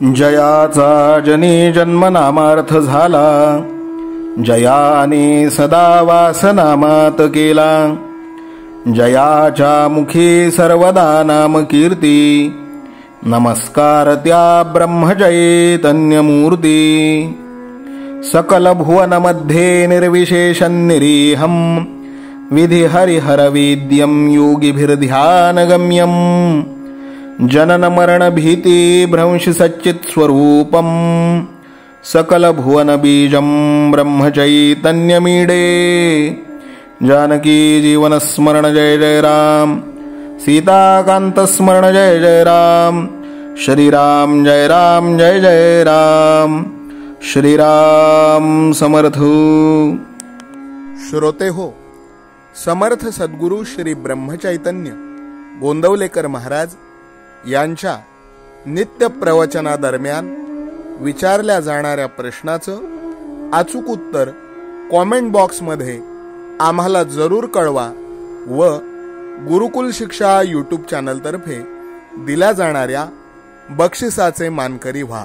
जयाचा जनी जन्मनामार्थ झाला, जयाने सदा वासनामात केला. जयाच्या मुखी सर्वदा नाम कीर्ती, नमस्कार त्या ब्रह्मचैतन्यमूर्ती. सकल भुवनमध्ये निर्विशेषं निरीहं, विधि हरिहरवेद्यं योगिभिर्ध्यानगम्यं. जनन मरण भीति भ्रंश सच्चित् स्वरूपं, सकल भुवन बीजं ब्रह्मचैतन्यमीडे. जानकी जीवन स्मरण जय जय राम, सीताकांत स्मरण जय जय राम. श्रीराम जय राम जय जय राम. श्रीराम समर्थ. श्रोते हो, समर्थ सद्गुरु श्री ब्रह्मचैतन्य गोंदवलेकर महाराज यांच्या नित्य प्रवचनादरम्यान विचारल्या जाणाऱ्या प्रश्नाचं अचूक उत्तर कॉमेंट बॉक्समध्ये आम्हाला जरूर कळवा व गुरुकुल शिक्षा यूट्यूब चॅनलतर्फे दिल्या जाणाऱ्या बक्षिसाचे मानकरी व्हा.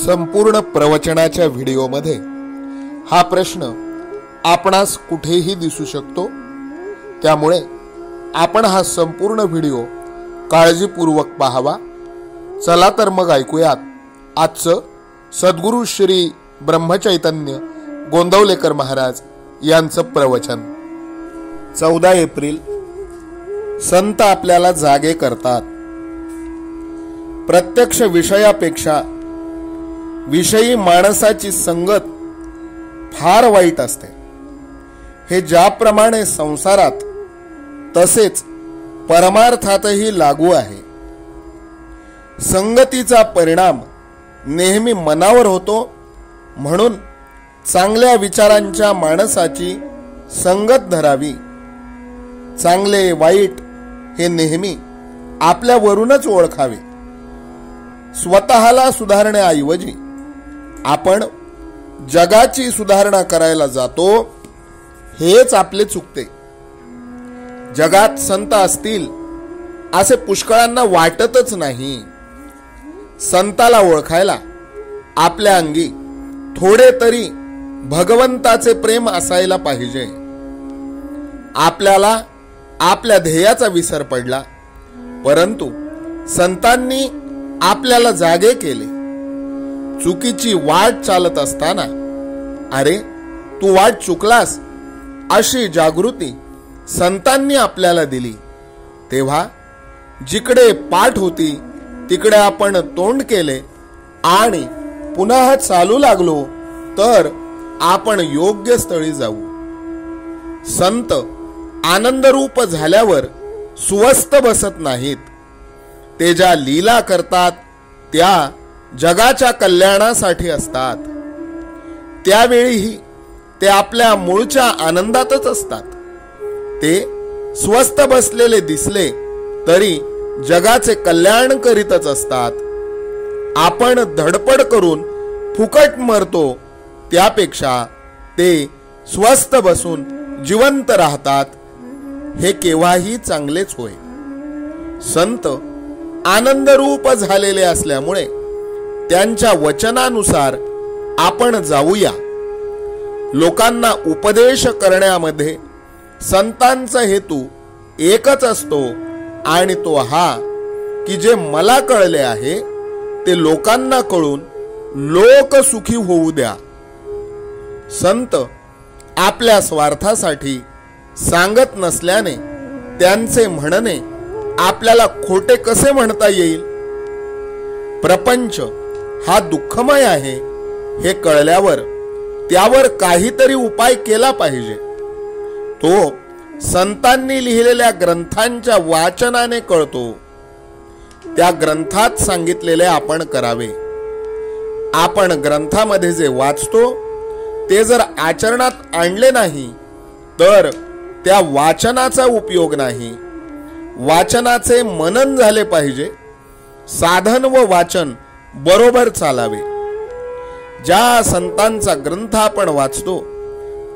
संपूर्ण प्रवचनाच्या व्हिडिओमध्ये हा प्रश्न आपणास कुठेही दिसू शकतो, त्यामुळे आपण हा संपूर्ण व्हिडिओ काळजीपूर्वक पाहावा. चला तर मग ऐकूयात आजचं सद्गुरु श्री ब्रह्मचैतन्य गोंदवलेकर महाराज यांचं प्रवचन. 14 एप्रिल. संत आपल्याला जागे करतात. प्रत्यक्ष विषयापेक्षा विषयी माणसाची संगत फार वाईट असते. हे ज्याप्रमाणे संसारात तसेच परमार्थातही लागू आहे. संगतीचा परिणाम नेहमी मनावर होतो, म्हणून चांगल्या विचारांच्या माणसाची संगत धरावी. चांगले वाईट हे नेहमी आपल्यावरूनच ओळखावे. स्वतःला सुधारण्याऐवजी आपण जगाची सुधारणा करायला जातो, हेच आपले चुकते. जगात संत असतील असे पुष्कळांना वाटतच नाही. संताला ओळखायला आपल्या अंगी थोडे तरी भगवंताचे प्रेम असायला पाहिजे. आपल्याला आपल्या ध्येयाचा विसर पडला, परंतु संतांनी आपल्याला जागे केले. चुकीची वाट चालत असताना अरे तू वाट चुकलास अशी जागृती संतांनी आपल्याला दिली. तेव्हा जिकडे पाठ होती तिकडे आपण तोंड केले आणि पुन्हा चालू लागलो तर आपण योग्य स्थळी जाऊ. संत आनंदरूप झाल्यावर सुवस्थ बसत नाहीत. ते ज्या लीला करतात त्या जगाच्या कल्याणासाठी असतात. त्यावेळीही ते आपल्या मूळच्या आनंदातच असतात. ते स्वस्थ बसलेले दिसले तरी जगाचे कल्याण करीतच असतात. आपण धडपड करून फुकट मरतो, त्यापेक्षा ते स्वस्थ बसून जिवंत राहतात. हे केव्हाही चांगलेच होय. संत आनंदरूप झालेले असल्यामुळे त्यांच्या वचनानुसार आपण जाऊया. लोकांना उपदेश करण्यामध्ये संतांचा हेतू एकच असतो आणि तो हा की जे मला कळले आहे ते लोकांना कळून लोक सुखी होऊ द्या. संत आपल्या स्वार्थासाठी सांगत नसल्याने त्यांचे म्हणणे आपल्याला खोटे कसे म्हणता येईल. प्रपंच हा दुःखमय आहे हे कळल्यावर त्यावर काहीतरी उपाय केला पाहिजे. तो संतांनी लिहिलेल्या ग्रंथांच्या वाचनाने कळतो. त्या ग्रंथात सांगितलेले आपण करावे. आपण ग्रंथामध्ये जे वाचतो ते जर आचरणात आणले नाही तर त्या वाचनाचा उपयोग नाही. वाचनाचे मनन झाले पाहिजे. साधन व वाचन बरोबर चालावे. ज्या संतांचा ग्रंथ आपण वाचतो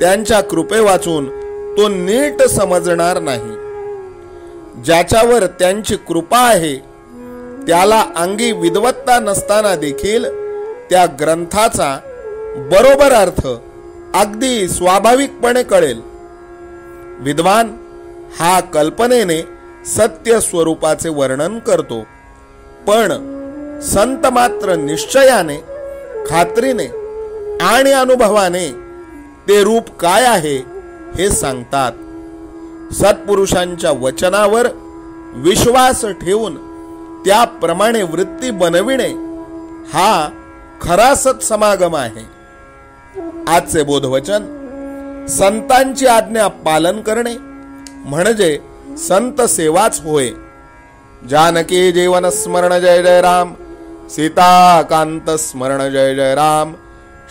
त्यांच्या कृपे वाचून तो नीट समजणार नाही. ज्याच्यावर त्यांची कृपा आहे त्याला अंगी विद्वत्ता नसताना देखील त्या ग्रंथाचा बरोबर अर्थ अगदी स्वाभाविकपणे कळेल. विद्वान हा कल्पनेने सत्य स्वरूपाचे वर्णन करतो, पण संत मात्र निश्चयाने, खात्रीने आणि अनुभवाने ते रूप काय आहे हे सांगतात. सत्पुरुषांच्या वचनावर विश्वास ठेवून त्याप्रमाणे वृत्ती बनविणे हा खरा सत्समागम आहे. आजचे बोधवचन संतांची आज्ञा पालन करणे म्हणजे संत सेवाच होय. जानकी जीवन स्मरण जय जय राम, सीताकांत स्मरण जय जय राम.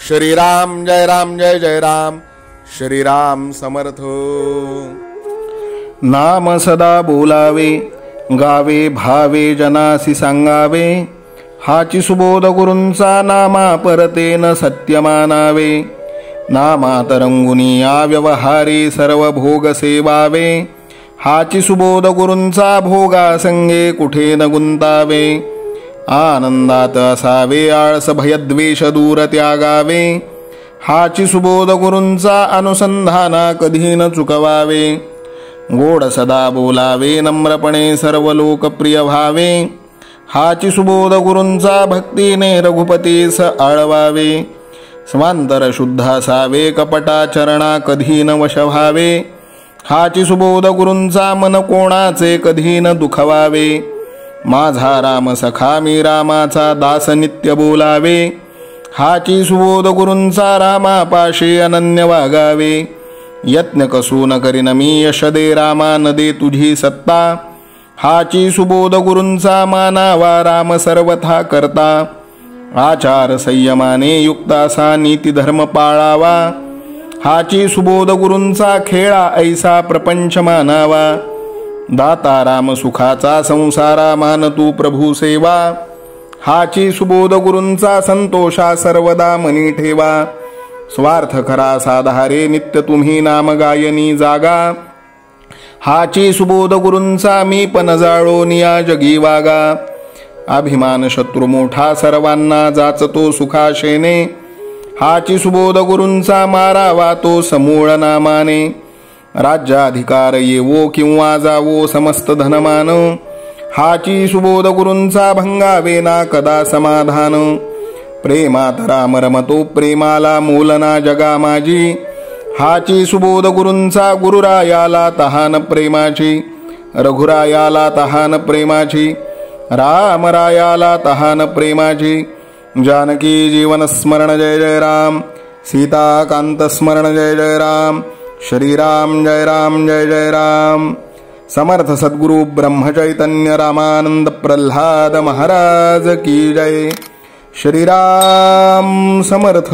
श्रीराम जय राम जय जय राम. श्रीराम समर्थ. नाम सदा बोलावे, गावे भावे जनासी सांगावे. हाची सुबोध गुरूंचा नामा परतेन सत्य मानावे. नामात रंगुनी व्यवहारी सर्व भोग सेवावे. हाची सुबोध गुरूंचा भोगा संगे कुठे न गुंतावे. आनंदात असावे आळस भयद्वेष दूर त्यागावे. हाची सुबोध गुरूंचा अनुसंधाना कधी न चुकवावे. गोड सदा बोलावे नम्रपणे सर्व लोकप्रिय व्हावे. हाची सुबोध गुरूंचा भक्तीने रघुपतीस आळवावे. स्वांतर शुद्ध असावे कपटाचरणा कधी न वश व्हावे. हाची सुबोध गुरूंचा मन कोणाचे कधी न दुखवावे. माझा राम सखा मी रामाचा दास नित्य बोलावे. हाची सुबोध गुरूंचा रामापाशी अनन्य वागावे. यत्न कसू न करीन मी यश दे रामा न दे तुझी सत्ता. हाची सुबोध गुरूंचा मानावा राम सर्वथा करता. आचार संयमाने युक्त असा नीती धर्म पाळावा. हाची सुबोध गुरूंचा खेळा ऐसा प्रपंच मानावा. दाता राम सुखाचा संसारा मान तू प्रभू सेवा. हाची सुबोध गुरूंचा संतोषा सर्वदा मनी ठेवा. स्वार्थ खरा साधारे नित्य तुम्ही नाम गायनी जागा. हाची सुबोध गुरूंचा मी पण जाळोनिया जगी वागा. अभिमान शत्रू मोठा सर्वांना जाचतो सुखाशेने. हाची सुबोध गुरूंचा मारावा तो समूळ नामाने. राज्याधिकार येवो किंवा जावो समस्त धनमान. हाची सुबोध गुरूंचा भंगावे ना कदा समाधान. प्रेमात राम रमतो प्रेमाला मोलना जगा माझी. हाची सुबोध गुरूंचा गुरुरायाला तहान प्रेमाची. रघुरायाला तहान प्रेमाची. रामरायाला तहान प्रेमाची. जानकी जीवन स्मरण जय जय राम, सीताकांत स्मरण जय जय राम. श्रीराम जय राम जय जय राम. समर्थ सद्गुरु ब्रह्मचैतन्य रामानंद प्रल्हाद महाराज की जय. श्रीराम समर्थ.